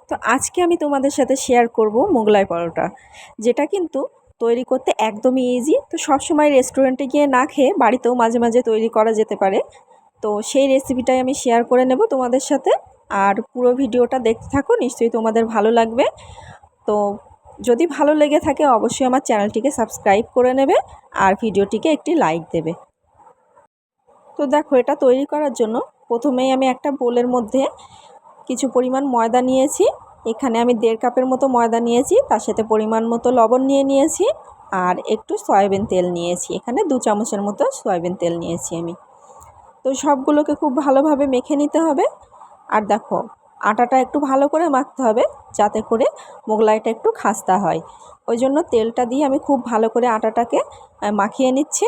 তো আজকে আমি তোমাদের সাথে শেয়ার করব মোগলাই পরোটা, যেটা কিন্তু তৈরি করতে একদমই ইজি। তো সবসময় রেস্টুরেন্টে গিয়ে না খেয়ে বাড়িতেও মাঝে মাঝে তৈরি করা যেতে পারে। তো সেই রেসিপিটাই আমি শেয়ার করে নেব তোমাদের সাথে। আর পুরো ভিডিওটা দেখতে থাকো, নিশ্চয়ই তোমাদের ভালো লাগবে। তো যদি ভালো লেগে থাকে অবশ্যই আমার চ্যানেলটিকে সাবস্ক্রাইব করে নেবে আর ভিডিওটিকে একটি লাইক দেবে। তো দেখো, এটা তৈরি করার জন্য প্রথমেই আমি একটা বোলের মধ্যে কিছু পরিমাণ ময়দা নিয়েছি। এখানে আমি 1.5 কাপের মতো ময়দা নিয়েছি, তার সাথে পরিমাণ মতো লবণ নিয়েছি আর একটু সয়াবিন তেল নিয়েছি। এখানে 2 চামচের মতো সয়াবিন তেল নিয়েছি আমি। তো সবগুলোকে খুব ভালোভাবে মেখে নিতে হবে। আর দেখো, আটাটা একটু ভালো করে মাখতে হবে যাতে করে মোগলাইটা একটু খাস্তা হয়। ওই জন্য তেলটা দিয়ে আমি খুব ভালো করে আটাটাকে মাখিয়ে নিচ্ছি।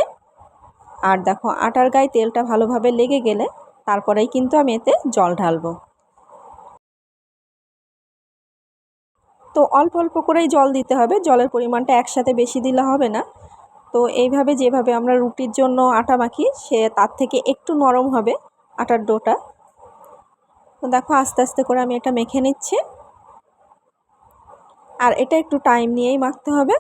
আর দেখো, আটার গায়ে তেলটা ভালোভাবে লেগে গেলে তারপরেই কিন্তু আমি এতে জল ঢালবো। তো অল্প অল্প করেই জল দিতে হবে, জলের পরিমাণটা একসাথে বেশি দিলে হবে না। তো এইভাবে যেভাবে আমরা রুটির জন্য আটা মাখি সে তার থেকে একটু নরম হবে আটার ডোটা। তো দেখো, আস্তে আস্তে করে আমি এটা মেখে নিচ্ছি। আর এটা একটু টাইম নিয়েই মাখতে হবে।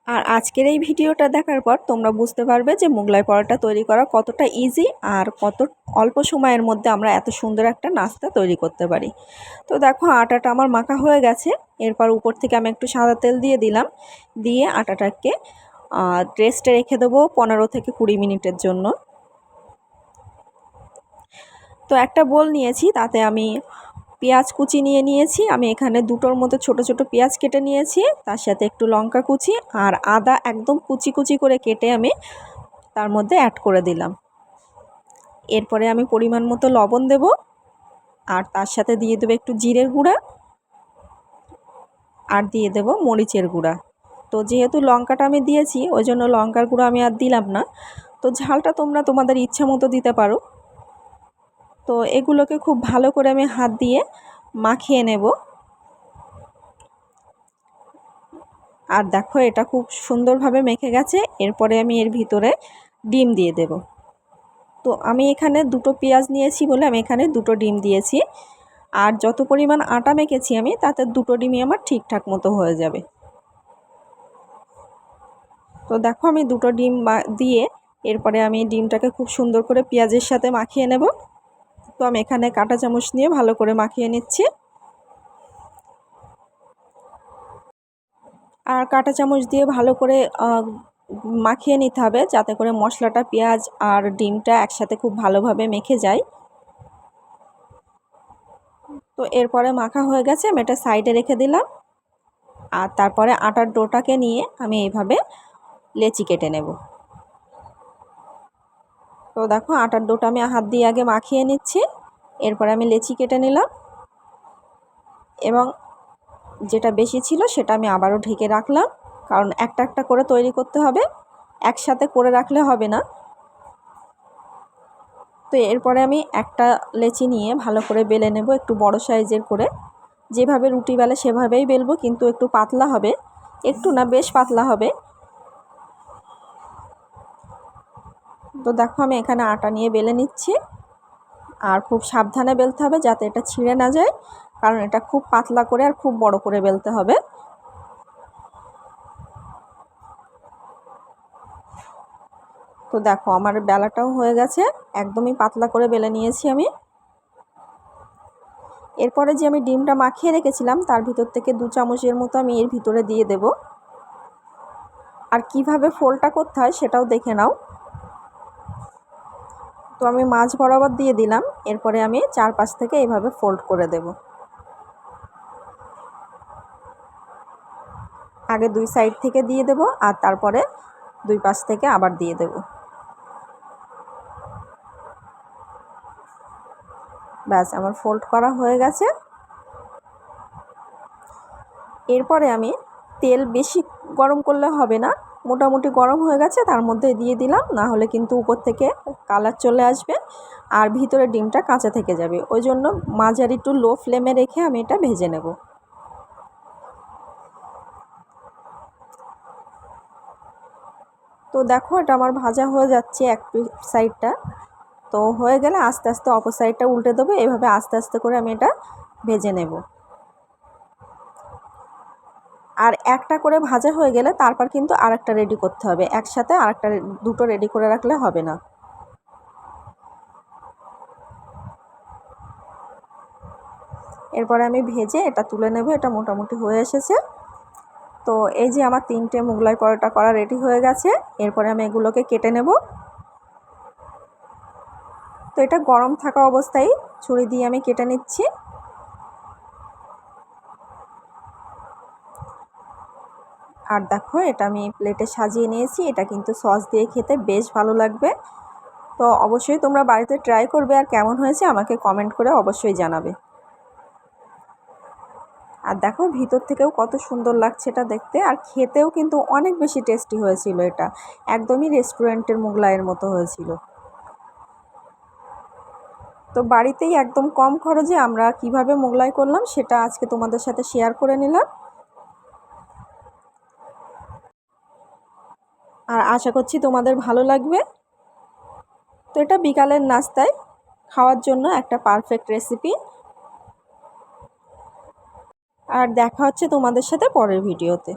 আর আজকের এই ভিডিওটা দেখার পর তোমরা বুঝতে পারবে যে মোগলাই পরোটা তৈরি করা কতটা ইজি আর কত অল্প সময়ের মধ্যে আমরা এত সুন্দর একটা নাস্তা তৈরি করতে পারি। তো দেখো, আটাটা আমার মাখা হয়ে গেছে। এরপর উপর থেকে আমি একটু সাদা তেল দিয়ে দিলাম, দিয়ে আটাটাকে রেস্টে রেখে দেবো 15 থেকে 20 মিনিটের জন্য। তো একটা বোল নিয়েছি, তাতে আমি পেঁয়াজ কুচি নিয়েছি। আমি এখানে 2টোর মতো ছোট ছোট পেঁয়াজ কেটে নিয়েছি, তার সাথে একটু লঙ্কা কুচি আর আদা একদম কুচি কুচি করে কেটে আমি তার মধ্যে অ্যাড করে দিলাম। এরপরে আমি পরিমাণ মতো লবণ দেব আর তার সাথে দিয়ে দেবো একটু জিরের গুঁড়া আর দিয়ে দেব মরিচের গুঁড়া। তো যেহেতু লঙ্কাটা আমি দিয়েছি ওই জন্য লঙ্কার গুঁড়ো আমি আর দিলাম না। তো ঝালটা তোমরা তোমাদের ইচ্ছা মতো দিতে পারো। তো এগুলোকে খুব ভালো করে আমি হাত দিয়ে মাখিয়ে নেব। আর দেখো, এটা খুব সুন্দরভাবে মেখে গেছে। এরপরে আমি এর ভিতরে ডিম দিয়ে দেব। তো আমি এখানে 2টো পেঁয়াজ নিয়েছি বলে আমি এখানে 2টো ডিম দিয়েছি। আর যত পরিমাণ আটা মেখেছি আমি তাতে 2টো ডিমই আমার ঠিকঠাক মতো হয়ে যাবে। তো দেখো, আমি 2টো ডিম দিয়ে এরপরে আমি ডিমটাকে খুব সুন্দর করে পেঁয়াজের সাথে মাখিয়ে নেব। তো আমি এখানে কাঁটা চামচ নিয়ে ভালো করে মাখিয়ে নিচ্ছি। আর কাঁটা চামচ দিয়ে ভালো করে মাখিয়ে নিতে হবে যাতে করে মশলাটা পেঁয়াজ আর ডিমটা একসাথে খুব ভালোভাবে মেখে যায়। তো এরপরে মাখা হয়ে গেছে, আমি এটা সাইডে রেখে দিলাম। আর তারপরে আটার ডোটাকে নিয়ে আমি এইভাবে লেচি কেটে নেব। তো দেখো, আটার ডোটা আমি হাত দিয়ে আগে মাখিয়ে নিচ্ছি, এরপরে আমি লেচি কেটে নিলাম এবং যেটা বেশি ছিল সেটা আমি আবারও ঢেকে রাখলাম, কারণ একটা একটা করে তৈরি করতে হবে, একসাথে করে রাখলে হবে না। তো এরপরে আমি একটা লেচি নিয়ে ভালো করে বেলে নেব, একটু বড় সাইজের করে। যেভাবে রুটি বেলে সেভাবেই বেলবো, কিন্তু একটু পাতলা হবে, একটু না বেশ পাতলা হবে। তো দেখো, আমি এখানে আটা নিয়ে বেলে নিচ্ছি। আর খুব সাবধানে বেলতে হবে যাতে এটা ছিঁড়ে না যায়, কারণ এটা খুব পাতলা করে আর খুব বড় করে বেলতে হবে। তো দেখো, আমার বেলাটাও হয়ে গেছে, একদমই পাতলা করে বেলে নিয়েছি আমি। এরপরে যে আমি ডিমটা মাখিয়ে রেখেছিলাম তার ভিতর থেকে 2 চামচের মতো আমি এর ভিতরে দিয়ে দেব। আর কিভাবে ফোল্ডটা করতে হয় সেটাও দেখে নাও। তো আমি মাঝ বরাবর দিয়ে দিলাম, এরপরে আমি চারপাশ থেকে এইভাবে ফোল্ড করে দেব। আগে 2 সাইড থেকে দিয়ে দেব আর তারপরে 2 পাশ থেকে আবার দিয়ে দেব। ব্যাস, আমার ফোল্ড করা হয়ে গেছে। এরপরে আমি তেল বেশি গরম করলে হবে না, মোটামুটি গরম হয়ে গেছে তার মধ্যে দিয়ে দিলাম, না হলে কিন্তু উপর থেকে কালার চলে আসবে আর ভিতরে ডিমটা কাঁচা থেকে যাবে। ওই জন্য মাঝারি টু লো ফ্লেমে রেখে আমি এটা ভেজে নেব। তো দেখো, এটা আমার ভাজা হয়ে যাচ্ছে এক সাইডটা। তো হয়ে গেলে আস্তে আস্তে অপর সাইডটা উল্টে দেবো। এভাবে আস্তে আস্তে করে আমি এটা ভেজে নেব। আর একটা করে ভাজা হয়ে গেলে তারপর কিন্তু আরেকটা রেডি করতে হবে, একসাথে আরেকটা দুটো রেডি করে রাখলে হবে না। এরপরে আমি ভেজে এটা তুলে নেব। এটা মোটামুটি হয়ে এসেছে। তো এই যে আমার 3টে মোগলাই পরোটা করা রেডি হয়ে গেছে। এরপরে আমি এগুলোকে কেটে নেব। তো এটা গরম থাকা অবস্থায় ছুরি দিয়ে আমি কেটে নিচ্ছি। আর দেখো এটা আমি প্লেটে সাজিয়ে নিয়েছি। এটা কিন্তু সস দিয়ে খেতে বেশ ভালো লাগবে। তো অবশ্যই তোমরা বাড়িতে ট্রাই করবে, আর কেমন হয়েছে আমাকে কমেন্ট করে অবশ্যই জানাবে। আর দেখো ভিতর থেকেও কত সুন্দর লাগছে এটা দেখতে, আর খেতেও কিন্তু অনেক বেশি টেস্টি হয়েছিল। এটা একদমই রেস্টুরেন্টের মোগলাইয়ের মতো হয়েছিল। তো বাড়িতেই একদম কম খরচে আমরা কিভাবে মোগলাই করলাম সেটা আজকে তোমাদের সাথে শেয়ার করে নিলাম। আর আশা করছি তোমাদের ভালো লাগবে। তো এটা বিকালের নাস্তায় খাওয়ার জন্য একটা পারফেক্ট রেসিপি। আর দেখা হচ্ছে তোমাদের সাথে পরের ভিডিওতে।